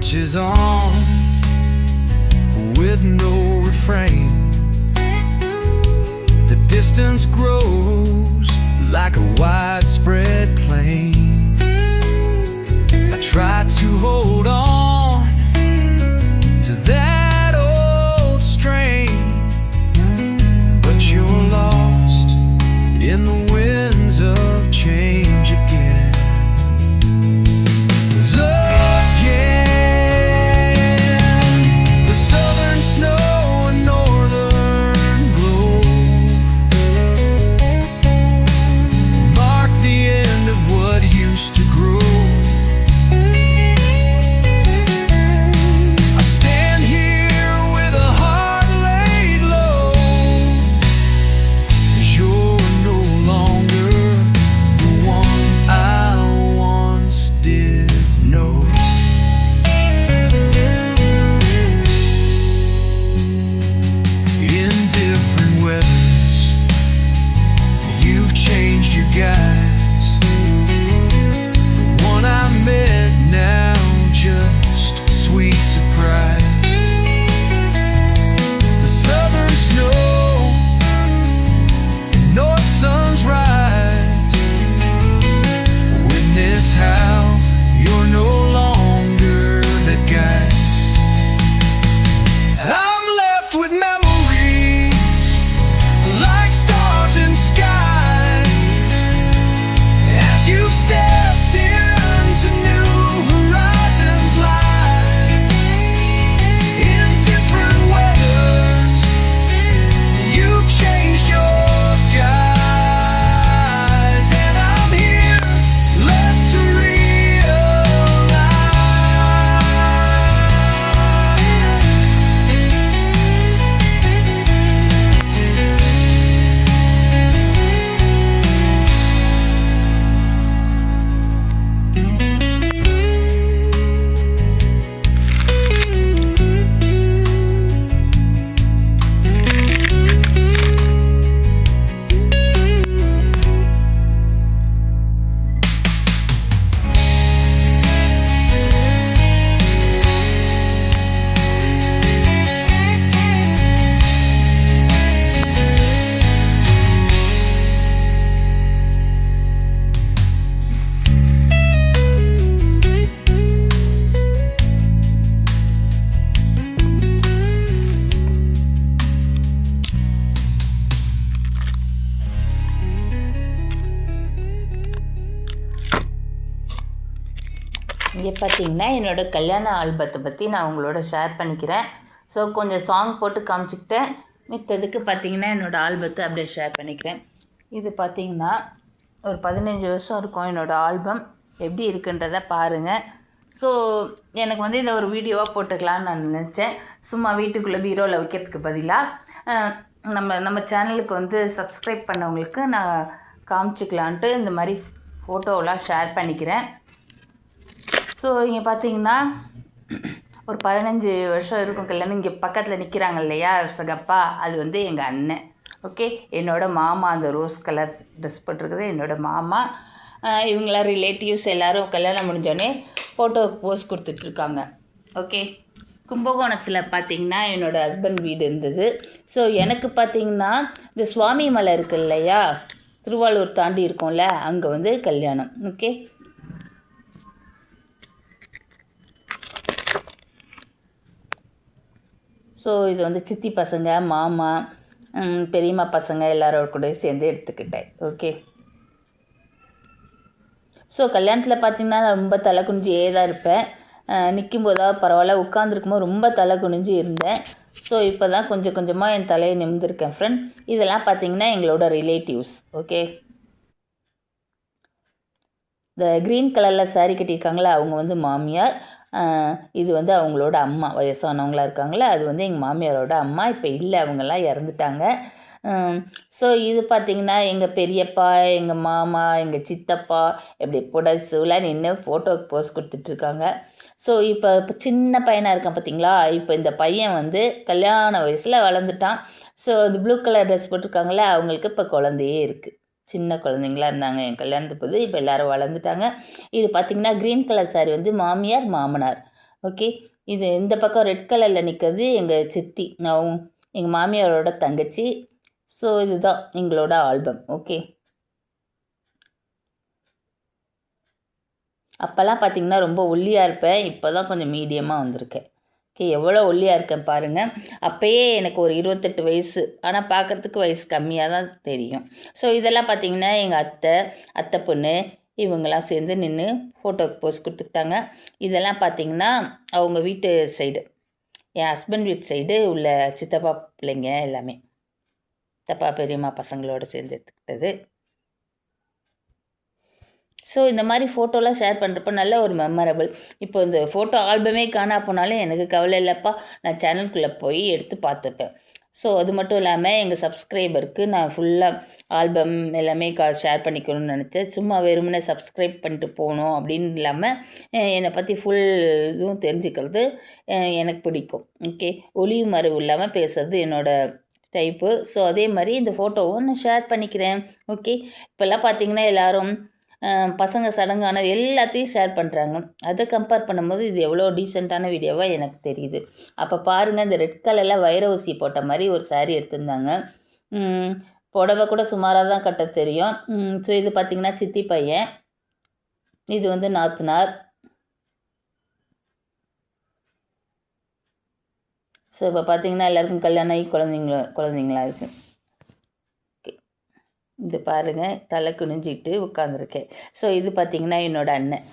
marches on with no refrain. The distance grows like a widespread plain. I try to hold on to that old strain, but you're lost in the winds of change again. இங்கே பார்த்தீங்கன்னா என்னோடய கல்யாண ஆல்பத்தை பற்றி நான் உங்களோட share பண்ணிக்கிறேன். So கொஞ்சம் சாங் போட்டு காமிச்சிக்கிட்டேன். மித்ததுக்கு பார்த்தீங்கன்னா என்னோடய ஆல்பத்தை அப்படியே ஷேர் பண்ணிக்கிறேன். இது பார்த்தீங்கன்னா ஒரு 15 வருஷம் இருக்கும் என்னோடய ஆல்பம். எப்படி இருக்குன்றதை பாருங்கள். ஸோ எனக்கு வந்து இதை ஒரு வீடியோவாக போட்டுக்கலான்னு நான் நினச்சேன். சும்மா வீட்டுக்குள்ளே பீரோவில் வைக்கிறதுக்கு பதிலாக நம்ம சேனலுக்கு வந்து சப்ஸ்கிரைப் பண்ணவங்களுக்கு நான் காமிச்சிக்கலான்ட்டு இந்த மாதிரி ஃபோட்டோவெலாம் ஷேர் பண்ணிக்கிறேன். ஸோ இங்கே பார்த்தீங்கன்னா ஒரு 15 வருஷம் இருக்கும் கல்யாணம். இங்கே பக்கத்தில் நிற்கிறாங்க இல்லையா சகப்பா, அது வந்து எங்கள் அண்ணன். ஓகே, என்னோடய மாமா அந்த ரோஸ் கலர் ட்ரெஸ் போட்டிருக்குது என்னோடய மாமா. இவங்களாம் ரிலேட்டிவ்ஸ் எல்லோரும் கல்யாணம் முடிஞ்சோடனே ஃபோட்டோவுக்கு போஸ் கொடுத்துட்ருக்காங்க. ஓகே, கும்பகோணத்தில் பார்த்திங்கன்னா என்னோடய ஹஸ்பண்ட் வீடு இருந்தது. ஸோ எனக்கு பார்த்திங்கன்னா இந்த சுவாமி மலை இருக்குது இல்லையா, திருவாரூர் தாண்டி இருக்கோம்ல, அங்கே வந்து கல்யாணம். ஓகே, ஸோ இது வந்து சித்தி பசங்க, மாமா, பெரியம்மா பசங்க எல்லாரோட கூட சேர்ந்து எடுத்துக்கிட்டேன். ஓகே, ஸோ கல்யாணத்தில் பார்த்திங்கன்னா நான் ரொம்ப தலை குனிஞ்சியே தான் இருப்பேன். நிற்கும்போதாவது பரவாயில்ல, உட்காந்துருக்கும்போது ரொம்ப தலை குனிஞ்சு இருந்தேன். ஸோ இப்போ தான் கொஞ்சம் கொஞ்சமாக என் தலையை நிமிர்ந்திருக்கேன் ஃப்ரெண்ட். இதெல்லாம் பார்த்திங்கன்னா எங்களோட ரிலேட்டிவ்ஸ். ஓகே, இந்த க்ரீன் கலரில் சாரீ கட்டியிருக்காங்களே அவங்க வந்து மாமியார். இது வந்து அவங்களோட அம்மா, வயசானவங்களாக இருக்காங்களே, அது வந்து எங்கள் மாமியாரோட அம்மா. இப்போ இல்லை, அவங்கெல்லாம் இறந்துட்டாங்க. ஸோ இது பார்த்திங்கன்னா எங்கள் பெரியப்பா, எங்கள் மாமா, எங்கள் சித்தப்பா இப்படி புடசுலாம் நின்று ஃபோட்டோவுக்கு போஸ் கொடுத்துட்ருக்காங்க. ஸோ இப்போ சின்ன பையனாக இருக்கான் பார்த்திங்களா, இப்போ இந்த பையன் வந்து கல்யாண வயசில் வளர்ந்துட்டான். ஸோ இந்த ப்ளூ கலர் ட்ரெஸ் போட்டிருக்காங்களே அவங்களுக்கு இப்போ குழந்தையே இருக்குது. சின்ன குழந்தைங்களா இருந்தாங்க என் கல்யாணத்து போது. இப்போ எல்லோரும் வளர்ந்துட்டாங்க. இது பார்த்திங்கன்னா க்ரீன் கலர் சாரி வந்து மாமியார் மாமனார். ஓகே. இது இந்த பக்கம் ரெட் கலரில் நிற்கிறது எங்கள் சித்தி, எங்கள் மாமியாரோட தங்கச்சி. ஸோ இதுதான் எங்களோட ஆல்பம். ஓகே. அப்போல்லாம் பார்த்திங்கன்னா ரொம்ப ஒல்லியாக இருப்பேன், இப்போ தான் கொஞ்சம் மீடியமாக வந்திருக்கேன். ஓகே, எவ்வளோ ஒல்லியாக இருக்கேன் பாருங்கள். அப்போயே எனக்கு ஒரு 28 வயசு, ஆனால் பார்க்குறதுக்கு வயசு கம்மியாக தான் தெரியும். ஸோ இதெல்லாம் பார்த்திங்கன்னா எங்கள் அத்தை பொண்ணு இவங்கெல்லாம் சேர்ந்து நின்று ஃபோட்டோக்கு போஸ் கொடுத்துக்கிட்டாங்க. இதெல்லாம் பார்த்திங்கன்னா அவங்க வீட்டு சைடு, என் ஹஸ்பண்ட் வீட்டு சைடு உள்ள சித்தப்பா பிள்ளைங்க எல்லாமே, சித்தப்பா பெரியம்மா பசங்களோடு சேர்ந்து எடுத்துக்கிட்டது. ஸோ இந்த மாதிரி ஃபோட்டோலாம் ஷேர் பண்ணுறப்ப நல்ல ஒரு மெமரபிள். இப்போ இந்த ஃபோட்டோ ஆல்பமே காணா போனாலும் எனக்கு கவலை இல்லைப்பா, நான் சேனலுக்குள்ளே போய் எடுத்து பார்த்துப்பேன். ஸோ அது மட்டும் இல்லாமல் எங்கள் சப்ஸ்கிரைபருக்கு நான் ஃபுல்லாக ஆல்பம் எல்லாமே ஷேர் பண்ணிக்கணும்னு நினச்சேன். சும்மா வெறுமனே சப்ஸ்கிரைப் பண்ணிட்டு போகணும் அப்படின்னு இல்லாமல் என்னை பற்றி ஃபுல் இதுவும் தெரிஞ்சுக்கிறது எனக்கு பிடிக்கும். ஓகே, ஒளியும் மறைவு இல்லாமல் பேசுறது என்னோடய டைப்பு. ஸோ அதே மாதிரி இந்த ஃபோட்டோவும் நான் ஷேர் பண்ணிக்கிறேன். ஓகே. இப்போல்லாம் பார்த்திங்கன்னா எல்லோரும் பசங்க சடங்கான எல்லாத்தையும் ஷேர் பண்ணுறாங்க. அதை கம்பேர் பண்ணும்போது இது எவ்வளோ டீசெண்டான வீடியோவாக எனக்கு தெரியுது. அப்போ பாருங்கள், இந்த ரெட் கலரில் வைர ஊசி போட்ட மாதிரி ஒரு சாரீ எடுத்திருந்தாங்க. புடவை கூட சுமாராக தான் கட்ட தெரியும். ஸோ இது பார்த்திங்கன்னா சித்தி பையன், இது வந்து நாத்தனார். ஸோ இப்போ பார்த்திங்கன்னா எல்லாருக்கும் கல்யாணம் ஆகி குழந்தைங்களா இருக்குது. இது பாருங்கள், தலை குனிஞ்சிட்டு உட்காந்துருக்கேன். ஸோ இது பார்த்திங்கன்னா என்னோடய அண்ணன்.